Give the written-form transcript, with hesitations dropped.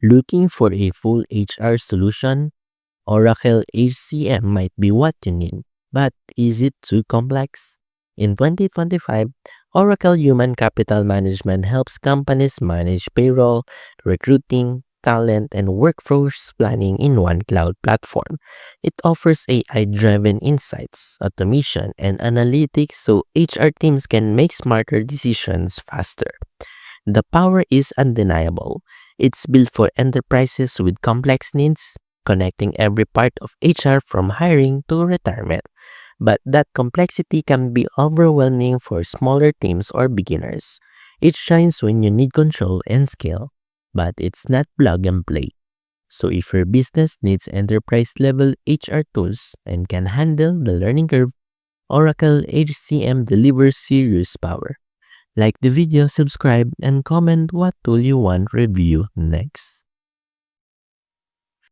Looking for a full HR solution? Oracle HCM might be what you need, but is it too complex? In 2025, Oracle Human Capital Management helps companies manage payroll, recruiting, talent, and workforce planning in one cloud platform. It offers AI-driven insights, automation, and analytics so HR teams can make smarter decisions faster. The power is undeniable. It's built for enterprises with complex needs, connecting every part of HR from hiring to retirement. But that complexity can be overwhelming for smaller teams or beginners. It shines when you need control and scale, but it's not plug and play. So if your business needs enterprise level HR tools and can handle the learning curve, Oracle HCM delivers serious power. Like the video, subscribe, and comment what tool you want review next.